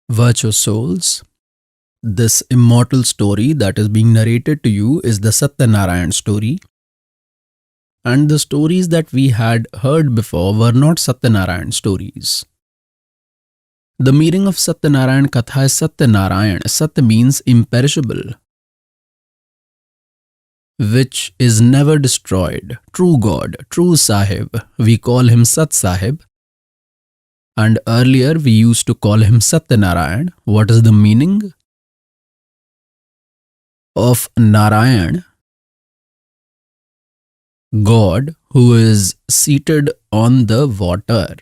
Virtuous souls, this immortal story that is being narrated to you is the SatyaNarayn story. And the stories that we had heard before were not SatyaNarayn stories. The meaning of SatyaNarayn Katha is SatyaNarayn. Satya means imperishable, which is never destroyed. True God, true Sahib. We call him Sat Sahib. And earlier we used to call him SatyaNarayn. What is the meaning of Narayan? God who is seated on the water.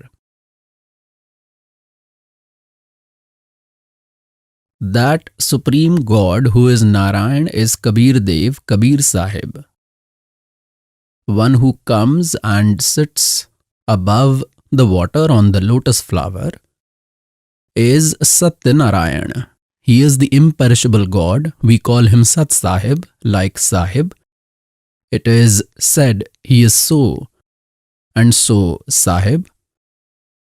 That supreme God who is Narayan is Kabir Dev, Kabir Sahib. One who comes and sits above the water on the lotus flower is SatyaNarayan. He is the imperishable God. We call him Sat Sahib, like Sahib. It is said he is so and so Sahib.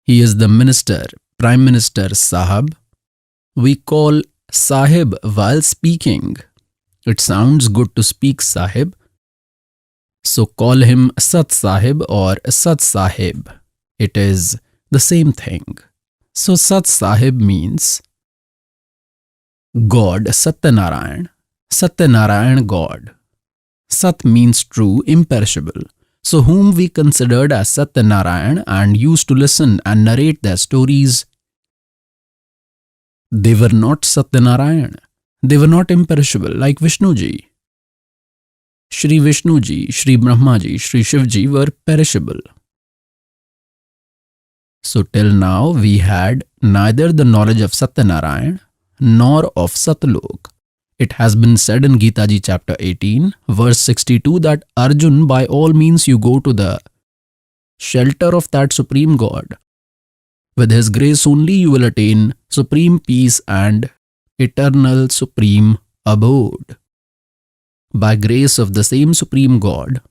He is the minister, Prime Minister Sahib. We call Sahib while speaking. It sounds good to speak Sahib. So call him Sat Sahib or Sat Sahib. It is the same thing. So Sat Sahib means God, SatyaNarayan. SatyaNarayan God. Sat means true, imperishable. So whom we considered as SatyaNarayan and used to listen and narrate their stories, they were not SatyaNarayan. They were not imperishable like Vishnuji. Shri Vishnuji, Shri Brahmaji, Shri Shivji were perishable. So till now we had neither the knowledge of SatyaNarayan nor of Satlok. It has been said in Gita Ji chapter 18, verse 62 that Arjun, by all means you go to the shelter of that supreme God. With his grace only you will attain supreme peace and eternal supreme abode. By grace of the same supreme God,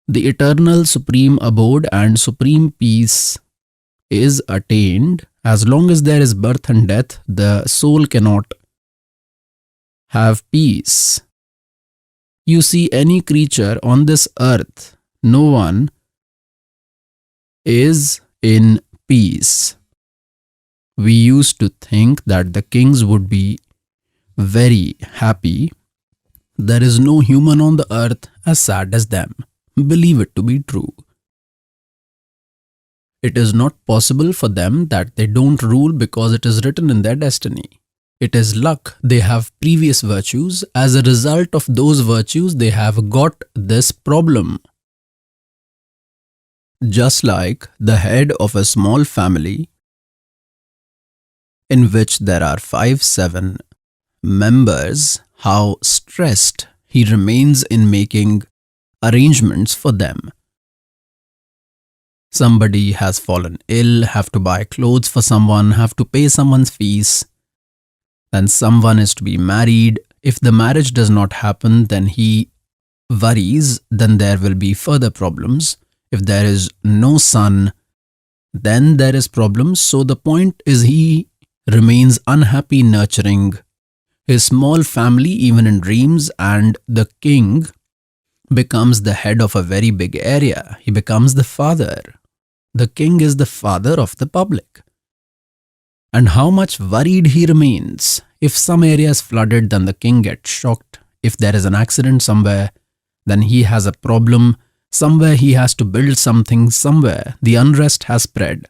the eternal supreme abode and supreme peace is attained. As long as there is birth and death, the soul cannot have peace. You see, any creature on this earth, no one is in peace. We used to think that the kings would be very happy. There is no human on the earth as sad as them. Believe it to be true. It is not possible for them that they don't rule because it is written in their destiny. It is luck. They have previous virtues. As a result of those virtues, they have got this problem. Just like the head of a small family in which there are 5-7 members, how stressed he remains in making arrangements for them. Somebody has fallen ill, have to buy clothes for someone, have to pay someone's fees. Then someone is to be married. If the marriage does not happen, then he worries, then there will be further problems. If there is no son, then there is problems. So the point is he remains unhappy nurturing his small family even in dreams, and the king becomes the head of a very big area. He becomes the father. The king is the father of the public. And how much worried he remains. If some area is flooded, then the king gets shocked. If there is an accident somewhere, then he has a problem. Somewhere he has to build something. Somewhere the unrest has spread.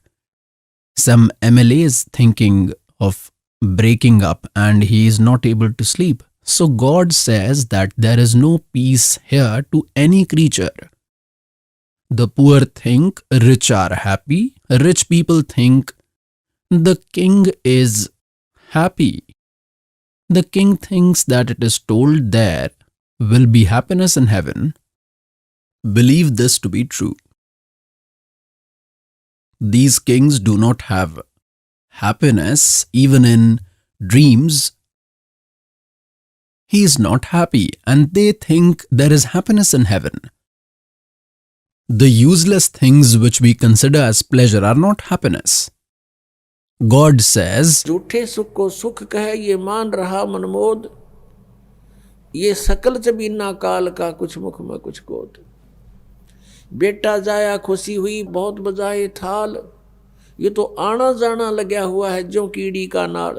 Some MLA is thinking of breaking up and he is not able to sleep. So God says that there is no peace here to any creature. The poor think rich are happy. Rich people think the king is happy. The king thinks that it is told there will be happiness in heaven. Believe this to be true. These kings do not have happiness even in dreams. He is not happy and they think there is happiness in heaven. The useless things which we consider as pleasure are not happiness. God says, झूठे सुख को सुख कहे ये मान रहा मनमोद, ये सकल जबीना काल का कुछ मुख में कुछ गोद। बेटा जाया खुशी हुई बहुत बजाए थाल, ये तो आना जाना लगा हुआ है जो कीड़ी का नाड़।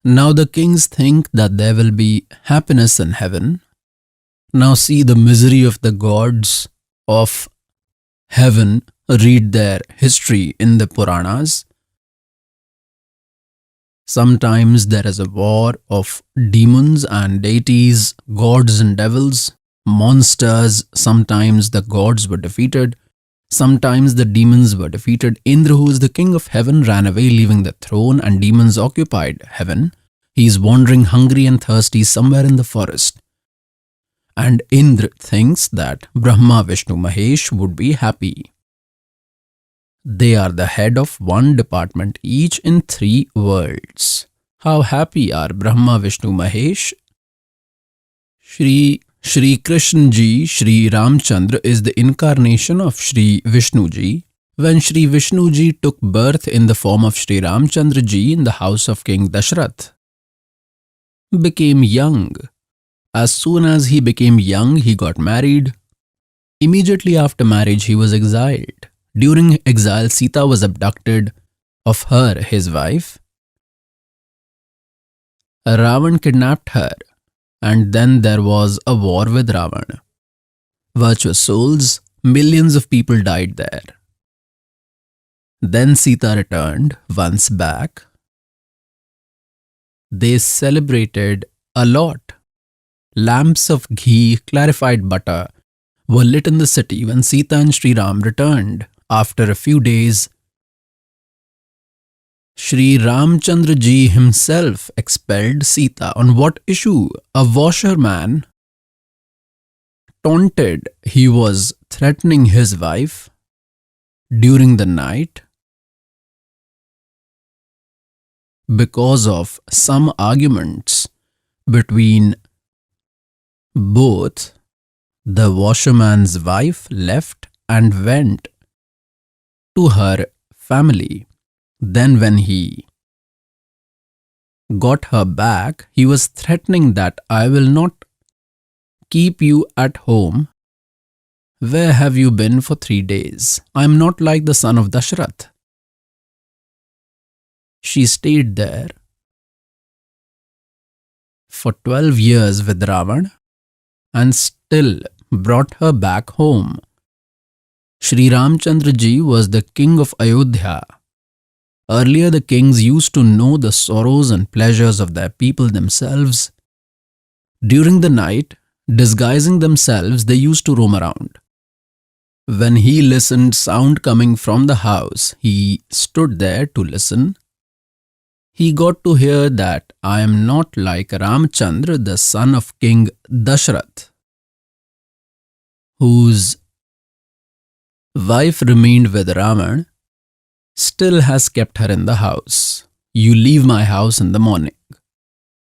now the kings think that there will be happiness in heaven. Now see the misery of the gods of heaven. Read their history in the Puranas. Sometimes there is a war of demons and deities, gods and devils, monsters. Sometimes the gods were defeated. Sometimes the demons were defeated. Indra, who is the king of heaven, ran away, leaving the throne, and demons occupied heaven. He is wandering hungry and thirsty somewhere in the forest. And Indra thinks that Brahma, Vishnu, Mahesh would be happy. They are the head of one department each in 3 worlds. How happy are Brahma, Vishnu, Mahesh? Shri Krishna Ji, Shri Ramchandra is the incarnation of Shri Vishnu Ji. When Shri Vishnu Ji took birth in the form of Shri Ramchandra Ji in the house of King Dashrath, became young. As soon as he became young, he got married. Immediately after marriage, he was exiled. During exile, Sita was abducted of her, his wife. Ravan kidnapped her, and then there was a war with Ravan. Virtuous souls, millions of people died there. Then Sita returned once back. They celebrated a lot. Lamps of ghee, clarified butter were lit in the city when Sita and Sri Ram returned. After a few days, Shri Ramchandra Ji himself expelled Sita. On what issue? A washerman taunted. He was threatening his wife during the night because of some arguments between both. The washerman's wife left and went to her family. Then when he got her back, he was threatening that I will not keep you at home. Where have you been for 3 days? I am not like the son of Dashrath. She stayed there for 12 years with Ravan and still brought her back home. Shri Ramchandra Ji was the king of Ayodhya. Earlier, the kings used to know the sorrows and pleasures of their people themselves. During the night, disguising themselves, they used to roam around. When he listened sound coming from the house, he stood there to listen. He got to hear that I am not like Ramchandra, the son of King Dashrath, whose wife remained with Ravan, still has kept her in the house. You leave my house in the morning.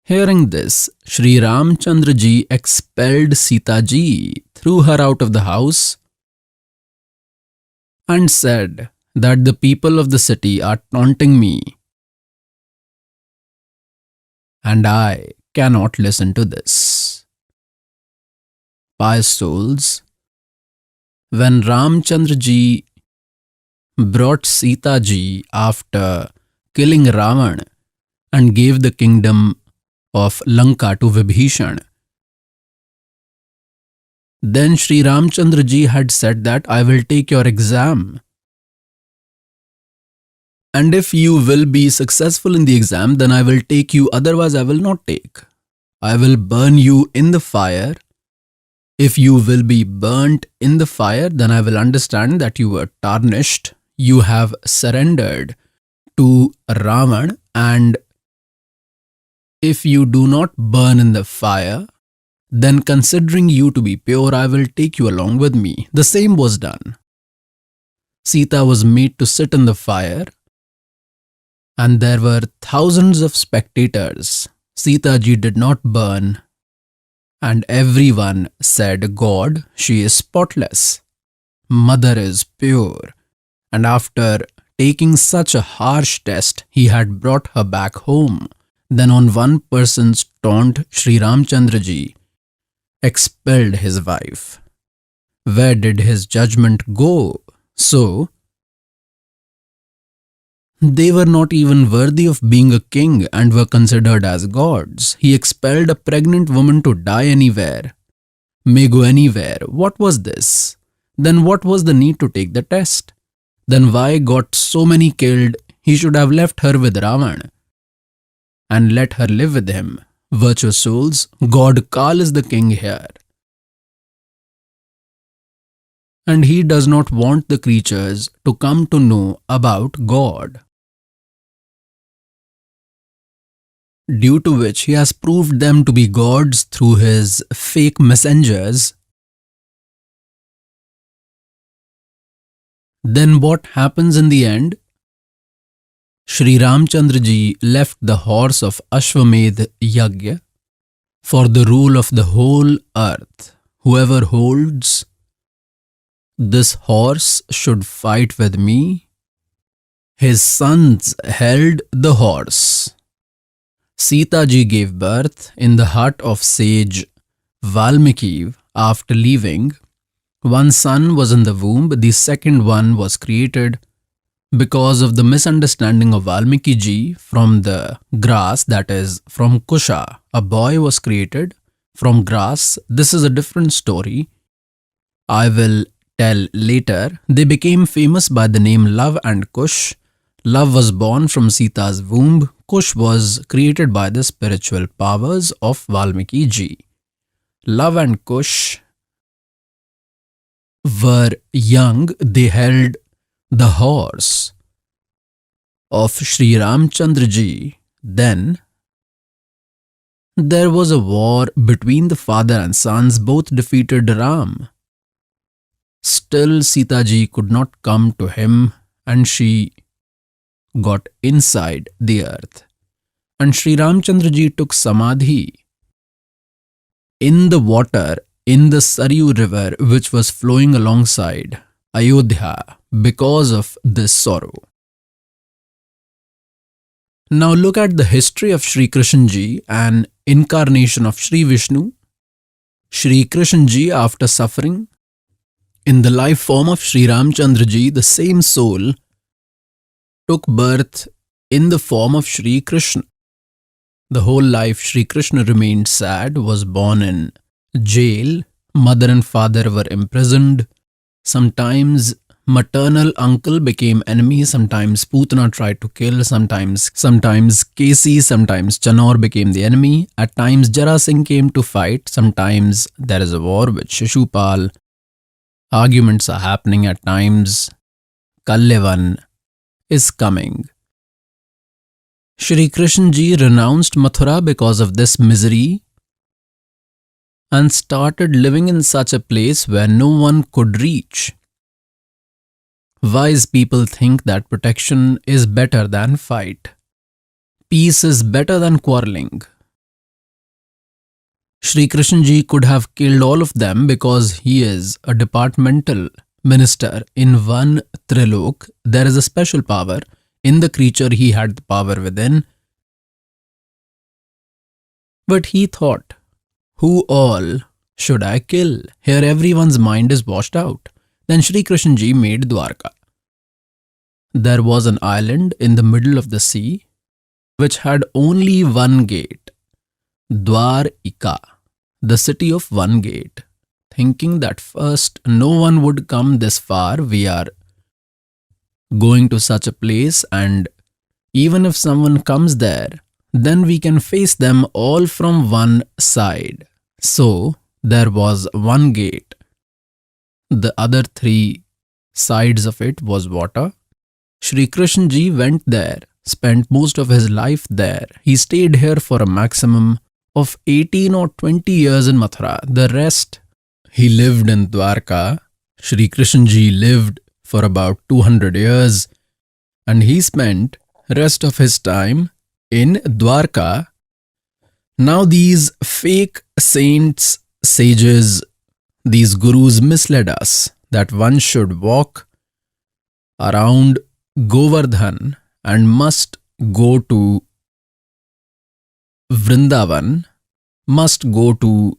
Hearing this, Shri Ramchandra Ji expelled Sita Ji, threw her out of the house, and said that the people of the city are taunting me, and I cannot listen to this. Pious souls, when Ramchandra Ji brought Sita Ji after killing Ravan and gave the kingdom of Lanka to Vibhishan, then Shri Ramchandra Ji had said that I will take your exam. And if you will be successful in the exam, then I will take you, otherwise I will not take. I will burn you in the fire. If you will be burnt in the fire, then I will understand that you were tarnished. You have surrendered to Ravan, and if you do not burn in the fire, then considering you to be pure, I will take you along with me. The same was done. Sita was made to sit in the fire, and there were thousands of spectators. Sita Ji did not burn, and everyone said, God, she is spotless. mother is pure. And after taking such a harsh test, he had brought her back home. Then on one person's taunt, Sri Ramchandra ji expelled his wife. Where did his judgment go? So, they were not even worthy of being a king and were considered as gods. He expelled a pregnant woman to die anywhere. May go anywhere. What was this? Then what was the need to take the test? Then why got so many killed? He should have left her with Ravan and let her live with him. Virtuous souls, God Kal is the king here. And he does not want the creatures to come to know about God, due to which he has proved them to be gods through his fake messengers. Then what happens in the end? Sri Ramchandra ji left the horse of Ashwamedh Yagya for the rule of the whole earth. Whoever holds this horse should fight with me. His sons held the horse. Sita ji gave birth in the hut of sage Valmiki after leaving. One son was in the womb, the second one was created because of the misunderstanding of Valmiki ji from the grass, that is, from Kusha. A boy was created from grass. This is a different story I will tell later. They became famous by the name Love and Kush. Love was born from Sita's womb. Kush was created by the spiritual powers of Valmiki ji. Love and Kush were young. They held the horse of Sri Ramchandra ji. Then there was a war between the father and sons. Both defeated Ram. Still Sita ji could not come to him and she got inside the earth. And Sri Ramchandra ji took samadhi in the water in the Saryu river which was flowing alongside Ayodhya because of this sorrow. Now look at the history of Sri Krishna ji, an incarnation of Sri Vishnu. Sri Krishna ji, after suffering in the life form of Sri Ramchandra ji, the same soul took birth in the form of Sri Krishna. The whole life Sri Krishna remained sad, was born in jail. Mother and father were imprisoned. Sometimes maternal uncle became enemy. Sometimes Putana tried to kill. Sometimes Kesi, sometimes Chanor became the enemy. At times Jara Singh came to fight. Sometimes there is a war with Shishupal. Arguments are happening at times. Kallevan is coming. Shri Krishna ji renounced Mathura because of this misery and started living in such a place where no one could reach. Wise people think that protection is better than fight. Peace is better than quarreling. Shri Krishna ji could have killed all of them because he is a departmental minister in one Trilok. There is a special power. In the creature he had the power within. But he thought, who all should I kill? Here everyone's mind is washed out. Then Shri Krishna ji made Dwarka. There was an island in the middle of the sea which had only one gate, Dwarika, the city of one gate. Thinking that first no one would come this far, we are going to such a place, and even if someone comes there, then we can face them all from one side. So there was one gate. The other three sides of it was water. Shri Krishna ji went there, spent most of his life there. He stayed here for a maximum of 18 or 20 years in Mathura. The rest, he lived in Dwarka. Shri Krishna ji lived for about 200 years and he spent rest of his time in Dwarka. Now these fake saints, sages, these gurus misled us. that one should walk around Govardhan and must go to Vrindavan, must go to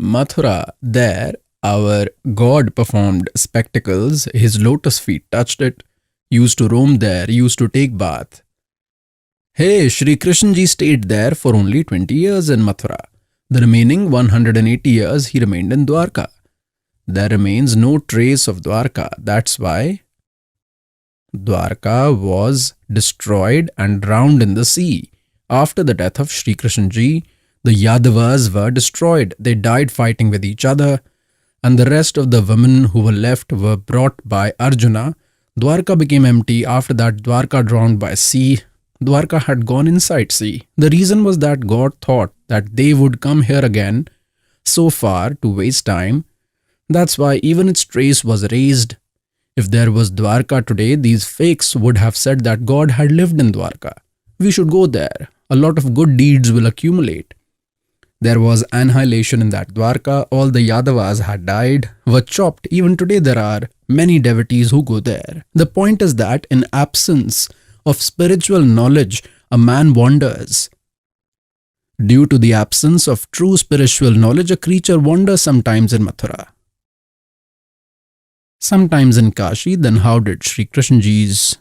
Mathura. There, our God performed spectacles. His lotus feet touched it, used to roam there, used to take bath. Hey, Shri Krishna ji stayed there for only 20 years in Mathura. The remaining 180 years he remained in Dwarka. There remains no trace of Dwarka. That's why Dwarka was destroyed and drowned in the sea. After the death of Shri Krishna ji, the Yadavas were destroyed. They died fighting with each other, and the rest of the women who were left were brought by Arjuna. Dwarka became empty. After that, Dwarka drowned by sea. Dwarka had gone inside sea. The reason was that God thought that they would come here again so far to waste time. That's why even its trace was erased. If there was Dwarka today, these fakes would have said that God had lived in Dwarka. We should go there. A lot of good deeds will accumulate. There was annihilation in that Dwarka. All the Yadavas had died, were chopped. Even today there are many devotees who go there. The point is that in absence of spiritual knowledge, a man wanders. Due to the absence of true spiritual knowledge, a creature wanders sometimes in Mathura, sometimes in Kashi. Then how did Shri Krishna ji's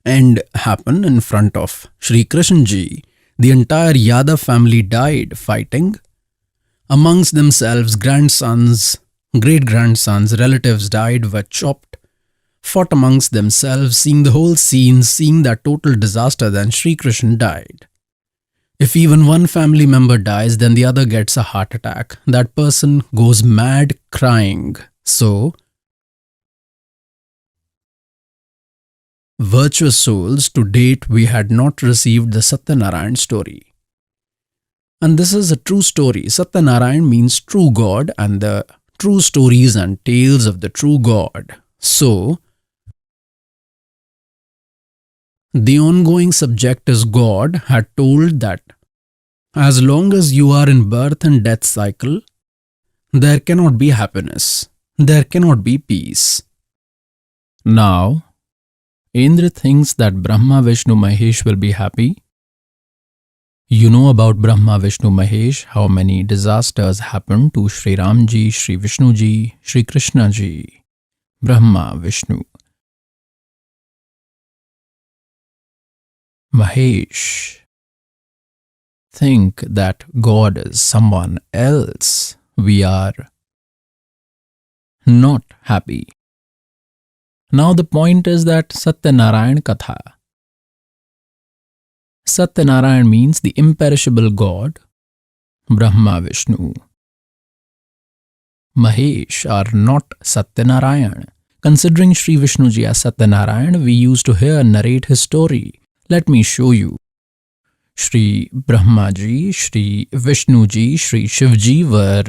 end happen in front of Shri Krishna ji? The entire Yadav family died fighting amongst themselves. Grandsons, great-grandsons, relatives died, were chopped, fought amongst themselves. Seeing the whole scene, seeing that total disaster, then Shri Krishna died. If even one family member dies, then the other gets a heart attack. That person goes mad crying. So, virtuous souls, to date we had not received the SatyaNarayn story. And this is a true story. SatyaNarayn means true God and the true stories and tales of the true God. So, the ongoing subject is God had told that as long as you are in birth and death cycle, there cannot be happiness. There cannot be peace. Now, Indra thinks that Brahma, Vishnu, Mahesh will be happy. You know about Brahma, Vishnu, Mahesh, how many disasters happened to Sri Ram ji, Sri Vishnu ji, Sri Krishna ji. Brahma, Vishnu, Mahesh think that God is someone else. We are not happy. Now the point is that SatyaNarayn Katha. SatyaNarayn means the imperishable God. Brahma, Vishnu, Mahesh are not SatyaNarayan. Considering Sri Vishnu ji as SatyaNarayan, we used to hear and narrate his story. Let me show you. Shri Brahma ji, Shri Vishnu ji, Shri Shiv ji were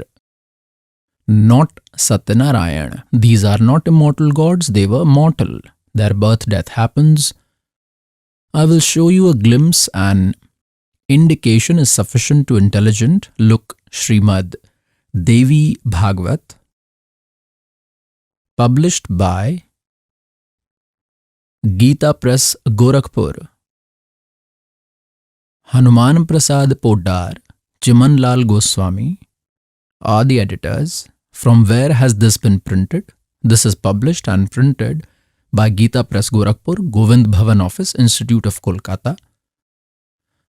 not SatyaNarayan. These are not immortal gods, they were mortal. Their birth death happens. I will show you a glimpse. An indication is sufficient to intelligent. Look, Srimad Devi Bhagvat, published by Gita Press, Gorakhpur. Hanuman Prasad Poddar, Chiman Lal Goswami are the editors. From where has this been printed? This is published and printed by Gita Press, Gorakhpur, Govind Bhavan Office, Institute of Kolkata.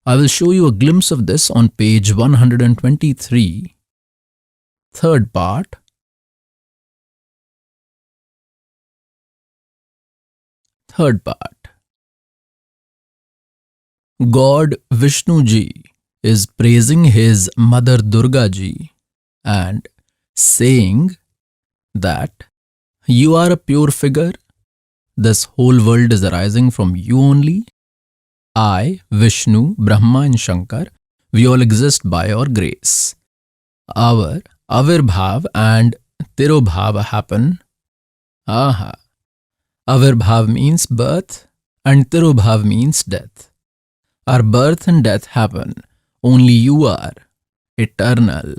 I will show you a glimpse of this on page 123, third part. Third part. God Vishnu ji is praising his mother Durga ji and saying that you are a pure figure. This whole world is arising from you only. I, Vishnu, Brahma and Shankar, we all exist by your grace. Our Avirbhav and Tirobhav happen. Avirbhav means birth and Tirobhav means death. Our birth and death happen. Only you are eternal.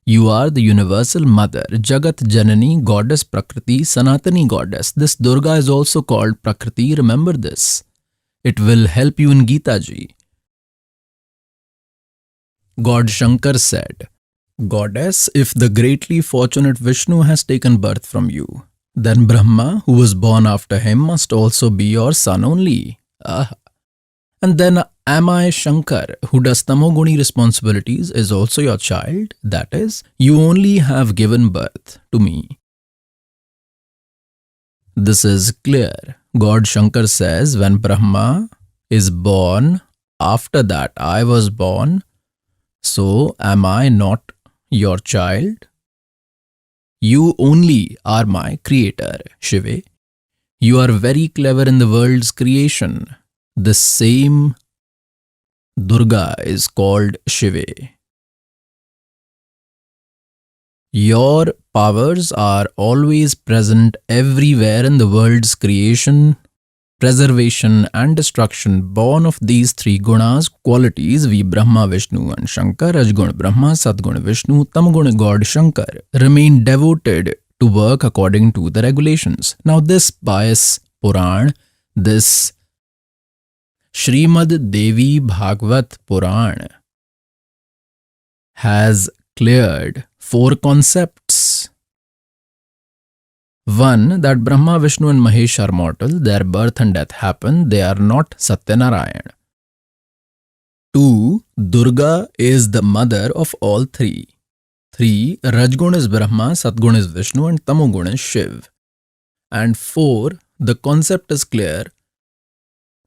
You are the universal mother, Jagat Janani, goddess Prakriti, Sanatani goddess. This Durga is also called Prakriti. Remember this. It will help you in Gita ji. God Shankar said, Goddess, if the greatly fortunate Vishnu has taken birth from you, then Brahma, who was born after him, must also be your son only. And then am I Shankar, who does tamoguni responsibilities, is also your child? That is, you only have given birth to me. This is clear. God Shankar says, when Brahma is born, after that I was born, so am I not your child? You only are my creator, Shiva. You are very clever in the world's creation. The same Durga is called Shiva. Your powers are always present everywhere in the world's creation, preservation and destruction. Born of these three gunas, qualities, we Brahma, Vishnu and Shankar, Rajguna Brahma, Satguna Vishnu, Tamguna God Shankar, remain devoted to work according to the regulations. Now this pious Puran, this Srimad Devi Bhagavad Puran has cleared 4 concepts. 1. That Brahma, Vishnu and Mahesh are mortal. Their birth and death happen. They are not SatyaNarayn. 2. Durga is the mother of all 3. 3. Rajguna is Brahma, Satguna is Vishnu and Tamoguna is Shiv. And 4. The concept is clear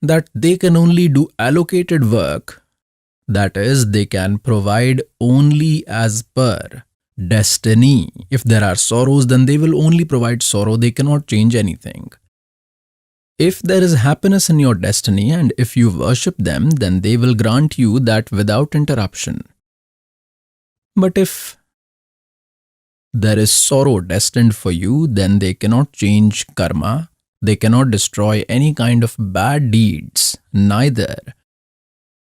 that they can only do allocated work, that is, they can provide only as per destiny. If there are sorrows, then they will only provide sorrow, they cannot change anything. If there is happiness in your destiny and if you worship them, then they will grant you that without interruption. But if there is sorrow destined for you, then they cannot change karma. They cannot destroy any kind of bad deeds. Neither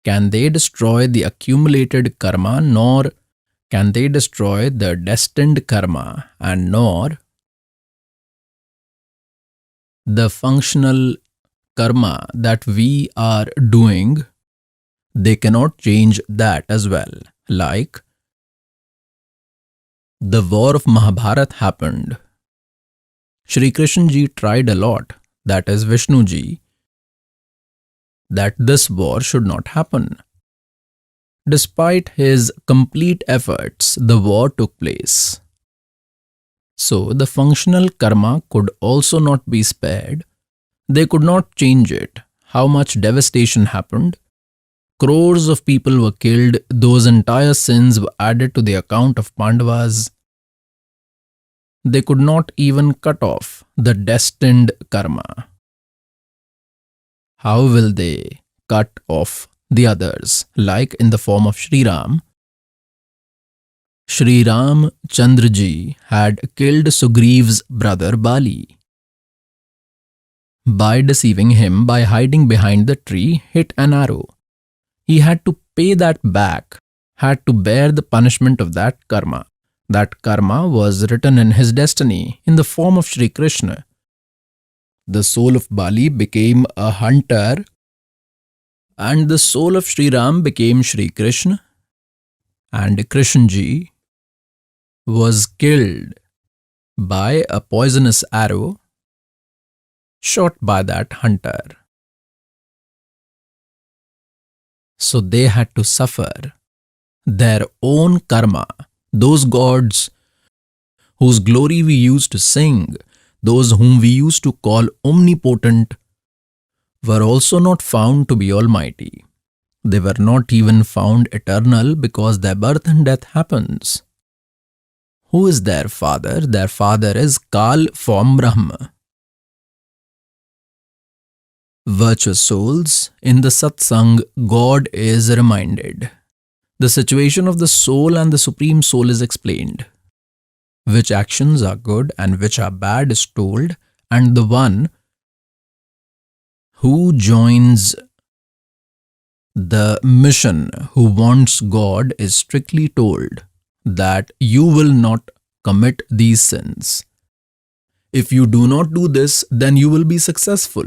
can they destroy the accumulated karma, nor can they destroy the destined karma, and nor the functional karma that we are doing. They cannot change that as well. Like the war of Mahabharata happened. Shri Krishna ji tried a lot, that is Vishnu ji, that this war should not happen. Despite his complete efforts, the war took place. So the functional karma could also not be spared. They could not change it. How much devastation happened? Crores of people were killed. Those entire sins were added to the account of Pandavas. They could not even cut off the destined karma. How will they cut off the others? Like in the form of Sri Ram. Sri Ram Chandra ji had killed Sugriv's brother Bali. By deceiving him, by hiding behind the tree, hit an arrow. He had to pay that back, had to bear the punishment of that karma. That karma was written in his destiny in the form of Sri Krishna. The soul of Bali became a hunter and the soul of Sri Ram became Sri Krishna, and Krishna ji was killed by a poisonous arrow shot by that hunter. So they had to suffer their own karma. Those gods whose glory we used to sing, those whom we used to call omnipotent, were also not found to be almighty. They were not even found eternal because their birth and death happens. Who is their father? Their father is Kal from Brahma. Virtuous souls, in the Satsang, God is reminded. The situation of the soul and the Supreme Soul is explained. Which actions are good and which are bad is told, and the one who joins the mission, who wants God, is strictly told that you will not commit these sins. If you do not do this, then you will be successful.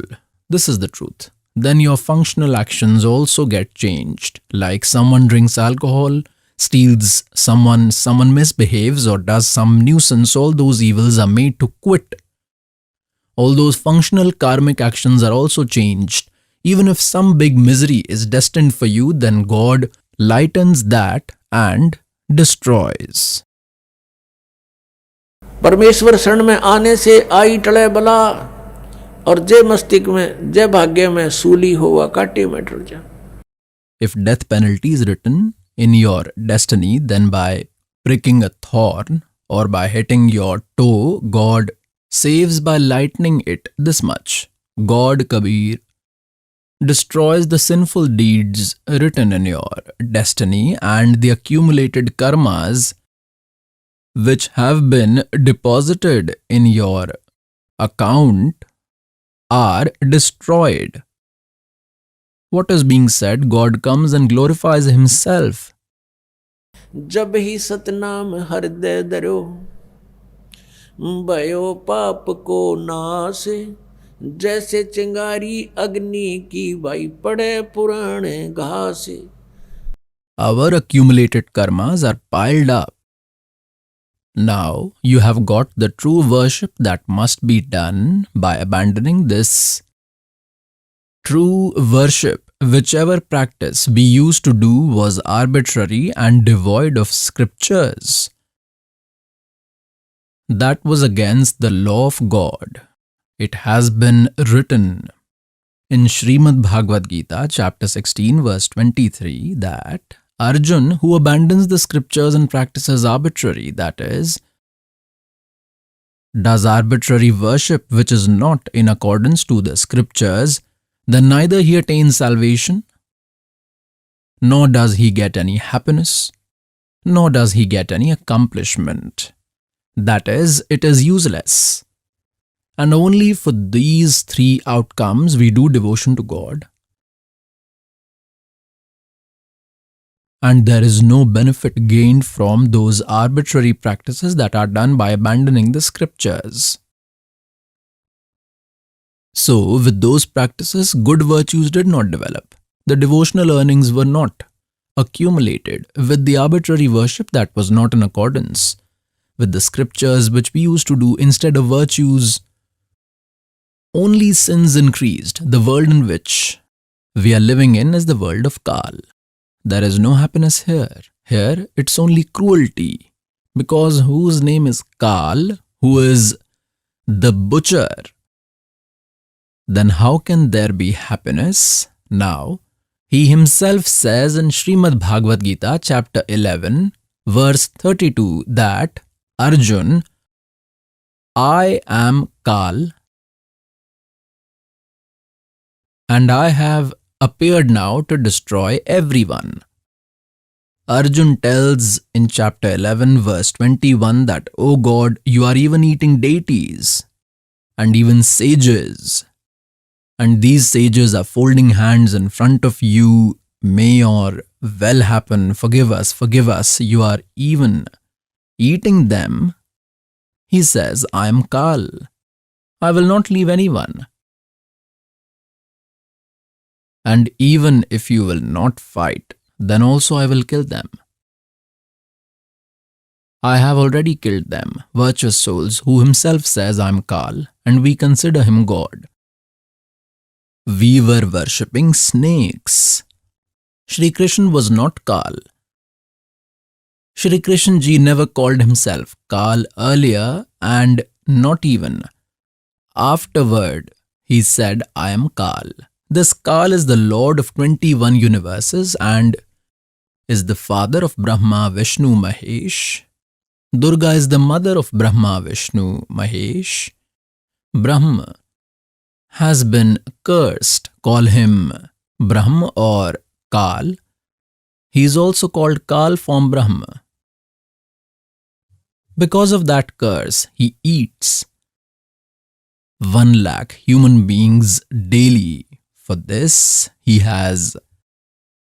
This is the truth. Then your functional actions also get changed. Like someone drinks alcohol, steals someone misbehaves or does some nuisance, all those evils are made to quit. All those functional karmic actions are also changed. Even if some big misery is destined for you, then God lightens that and destroys. परमेश्वर शरण में आने से आई टले बला, और जय मस्तिष्क में जय भाग्य में सूली हुआ काटे में टूट जा. If death penalty is written in your destiny, then by pricking a thorn or by hitting your toe, God saves by lightening it this much. God, Kabir, destroys the sinful deeds written in your destiny and the accumulated karmas which have been deposited in your account are destroyed. What is being said? God comes and glorifies himself. जब ही सतनाम हृदय धरो, भयो पाप को नाश, जैसे चिंगारी अग्नि की भाई पड़े पुराने घास. Our accumulated karmas are piled up. Now you have got the true worship that must be done by abandoning this true worship. Whichever practice we used to do was arbitrary and devoid of scriptures. That was against the law of God. It has been written in Srimad Bhagavad Gita, chapter 16, verse 23, that Arjun, who abandons the scriptures and practices arbitrary, that is, does arbitrary worship which is not in accordance to the scriptures, then neither he attains salvation, nor does he get any happiness, nor does he get any accomplishment. That is, it is useless. And only for these three outcomes we do devotion to God. And there is no benefit gained from those arbitrary practices that are done by abandoning the scriptures. So, with those practices, good virtues did not develop. The devotional earnings were not accumulated. With the arbitrary worship that was not in accordance with the scriptures which we used to do instead of virtues, only sins increased. The world in which we are living in is the world of Kal. There is no happiness here. Here, it's only cruelty. Because whose name is Kal, who is the butcher, then how can there be happiness? Now, he himself says in Srimad Bhagavad Gita, chapter 11, verse 32, that Arjun, I am Kal, and I have appeared now to destroy everyone. Arjun tells in chapter 11, verse 21 that, O God, you are even eating deities and even sages. And these sages are folding hands in front of you. May your well happen. Forgive us. You are even eating them. He says, I am Kal. I will not leave anyone. And even if you will not fight, then also I will kill them. I have already killed them, virtuous souls, who himself says I am Kal, and we consider him God. We were worshipping snakes. Shri Krishna was not Kal. Shri Krishna ji never called himself Kal earlier, and not even afterward he said, I am Kal. This Kal is the Lord of 21 universes and is the father of Brahma, Vishnu, Mahesh. Durga is the mother of Brahma, Vishnu, Mahesh. Brahma has been cursed. Call him Brahma or Kal. He is also called Kal from Brahma. Because of that curse, he eats 1 lakh human beings daily. For this, he has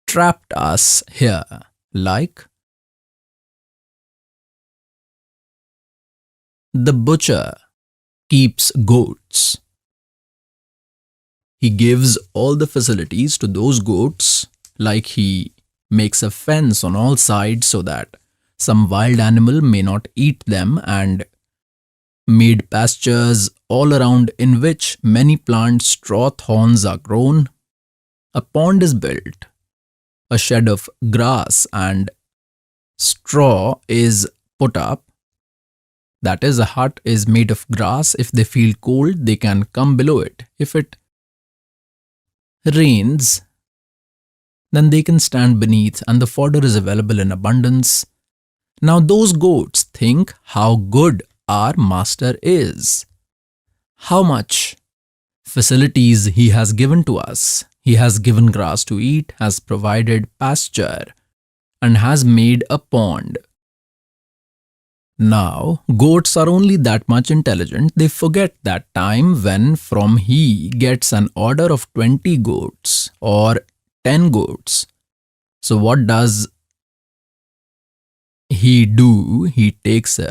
trapped us here like the butcher keeps goats. He gives all the facilities to those goats, like he makes a fence on all sides so that some wild animal may not eat them, and made pastures all around in which many plant straw thorns are grown. A pond is built, a shed of grass and straw is put up. That is, a hut is made of grass. If they feel cold, they can come below it. If it rains, then they can stand beneath, and the fodder is available in abundance. Now those goats think how good our master is, how much facilities he has given to us. He has given grass to eat, has provided pasture, and has made a pond. Now, goats are only that much intelligent, they forget that time when from he gets an order of 20 goats or 10 goats. So what does he do? He takes a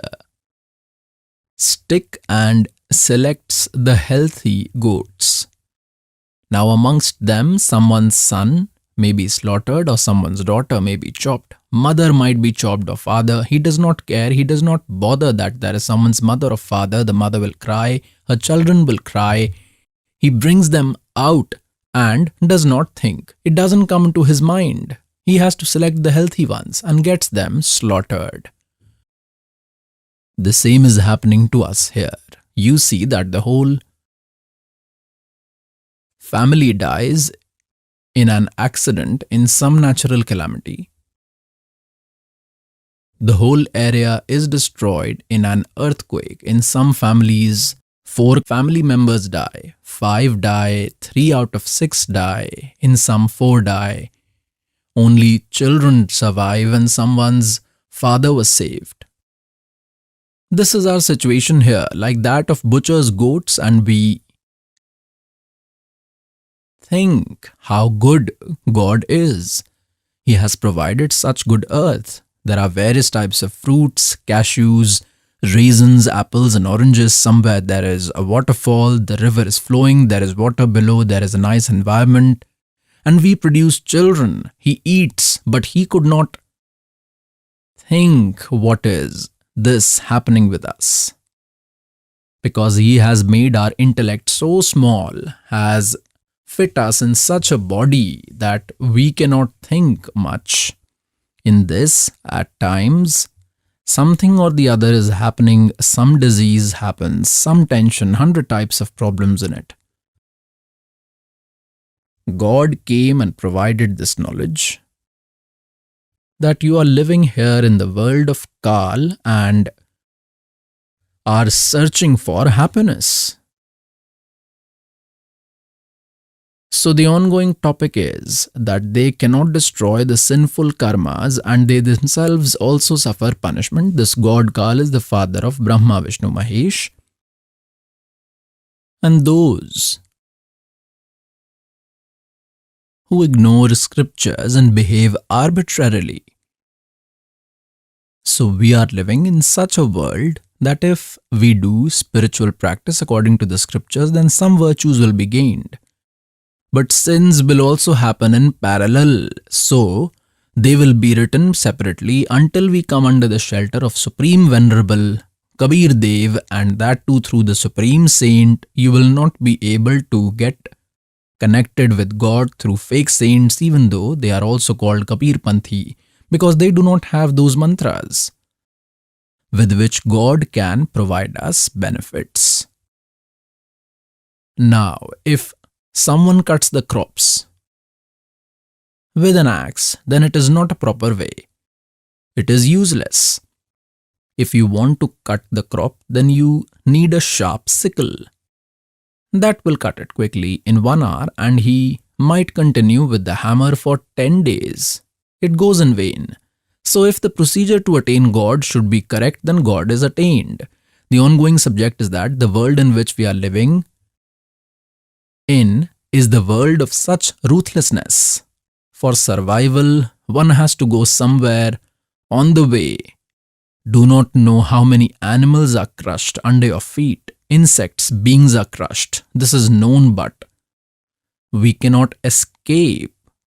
stick and selects the healthy goats. Now amongst them, someone's son may be slaughtered or someone's daughter may be chopped. Mother might be chopped or father. He does not care. He does not bother that there is someone's mother or father. The mother will cry. Her children will cry. He brings them out and does not think. It doesn't come into his mind. He has to select the healthy ones and gets them slaughtered. The same is happening to us here. You see that the whole family dies in an accident, in some natural calamity. The whole area is destroyed in an earthquake. In some families, 4 family members die, 5 die, 3 out of 6 die, in some 4 die. Only children survive and someone's father was saved. This is our situation here, like that of butcher's goats, and we think how good God is. He has provided such good earth. There are various types of fruits, cashews, raisins, apples and oranges. Somewhere there is a waterfall, the river is flowing, there is water below, there is a nice environment. And we produce children. He eats, but he could not think what is this happening with us. Because he has made our intellect so small, has fit us in such a body that we cannot think much. In this, at times, something or the other is happening, some disease happens, some tension, 100 types of problems in it. God came and provided this knowledge that you are living here in the world of Kal and are searching for happiness. So the ongoing topic is that they cannot destroy the sinful karmas and they themselves also suffer punishment. This God Kal is the father of Brahma, Vishnu, Mahesh. And those who ignore scriptures and behave arbitrarily. So we are living in such a world that if we do spiritual practice according to the scriptures, then some virtues will be gained. But sins will also happen in parallel, so they will be written separately until we come under the shelter of Supreme Venerable Kabir Dev, and that too through the Supreme Saint. You will not be able to get connected with God through fake saints, even though they are also called Kabir Panthi, because they do not have those mantras with which God can provide us benefits. Now, if someone cuts the crops with an axe, then it is not a proper way. It is useless. If you want to cut the crop, then you need a sharp sickle. That will cut it quickly in 1 hour, and he might continue with the hammer for 10 days. It goes in vain. So if the procedure to attain God should be correct, then God is attained. The ongoing subject is that the world in which we are living in is the world of such ruthlessness. For survival, one has to go somewhere on the way. do not know how many animals are crushed under your feet. Insects, beings are crushed. This is known, but we cannot escape.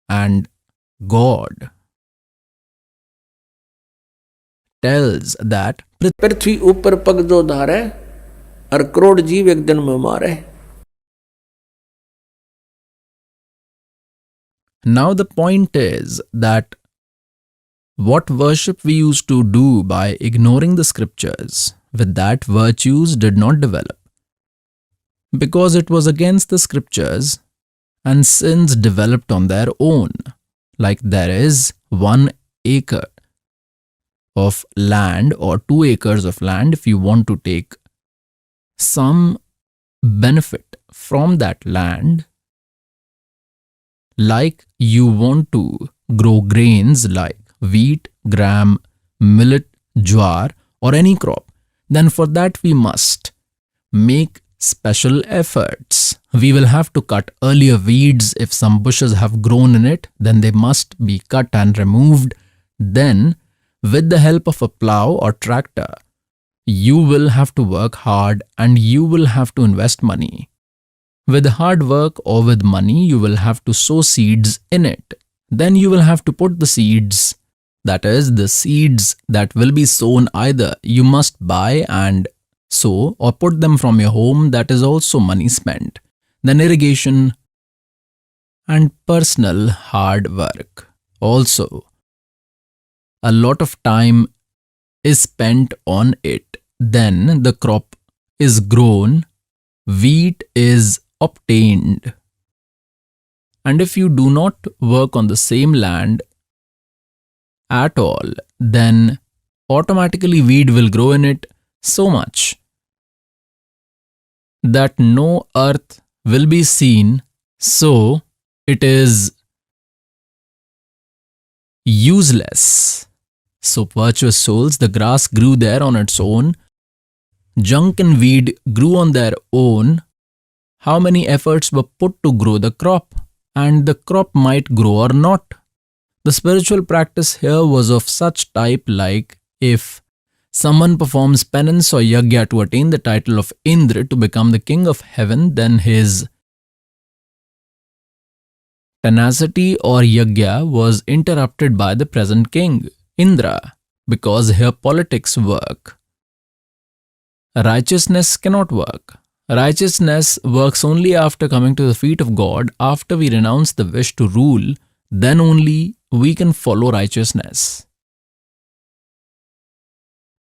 And God tells that पृथ्वी ऊपर पग जो धारे और करोड़ जीव एक दिन में मारे. now the point is that what worship we used to do by ignoring the scriptures, with that virtues did not develop. Because it was against the scriptures, and sins developed on their own. Like there is 1 acre of land or 2 acres of land, if you want to take some benefit from that land, like you want to grow grains like wheat, gram, millet, jowar, or any crop, then for that we must make special efforts. We will have to cut earlier weeds. If some bushes have grown in it, then they must be cut and removed. Then, with the help of a plow or tractor, you will have to work hard and you will have to invest money. With hard work or with money, you will have to sow seeds in it. Then you will have to put the seeds, that is, the seeds that will be sown, either you must buy and sow or put them from your home. That is also money spent. Then irrigation and personal hard work. Also, a lot of time is spent on it. Then the crop is grown, wheat is obtained. And if you do not work on the same land at all, then automatically weed will grow in it so much that no earth will be seen, so it is useless. So virtuous souls, the grass grew there on its own, junk and weed grew on their own. How many efforts were put to grow the crop? And the crop might grow or not. The spiritual practice here was of such type, like if someone performs penance or yajna to attain the title of Indra, to become the king of heaven, then his tenacity or yajna was interrupted by the present king, Indra, because here politics work. Righteousness cannot work. Righteousness works only after coming to the feet of God. After we renounce the wish to rule, then only we can follow righteousness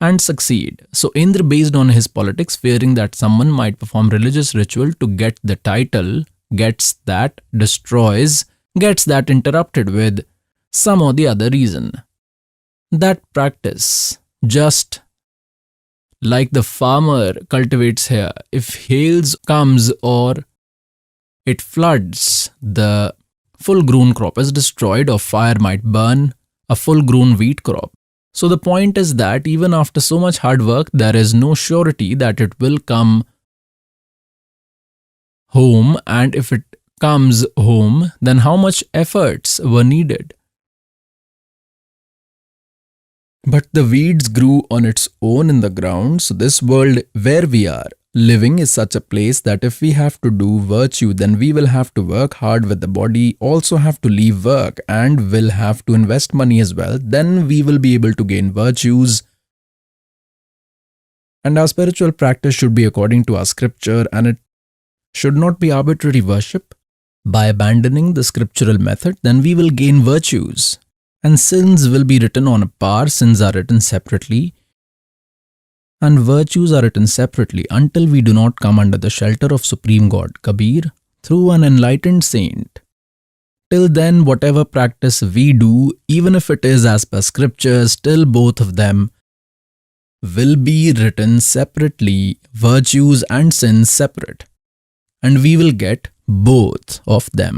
and succeed. So Indra, based on his politics, fearing that someone might perform religious ritual to get the title, gets that, destroys, gets that interrupted with some or the other reason. That practice, just like the farmer cultivates here, if hails comes or it floods, the full-grown crop is destroyed, or fire might burn a full-grown wheat crop. So the point is that even after so much hard work, there is no surety that it will come home, and if it comes home, then how much efforts were needed? But the weeds grew on its own in the ground. So this world where we are living is such a place that if we have to do virtue, then we will have to work hard with the body, also have to leave work, and will have to invest money as well. Then we will be able to gain virtues. And our spiritual practice should be according to our scripture, and it should not be arbitrary worship. By abandoning the scriptural method, then we will gain virtues. And sins will be written on a par. Sins are written separately, and virtues are written separately, until we do not come under the shelter of Supreme God, Kabir, through an enlightened saint. Till then, whatever practice we do, even if it is as per scriptures, still both of them will be written separately, virtues and sins separate. And we will get both of them.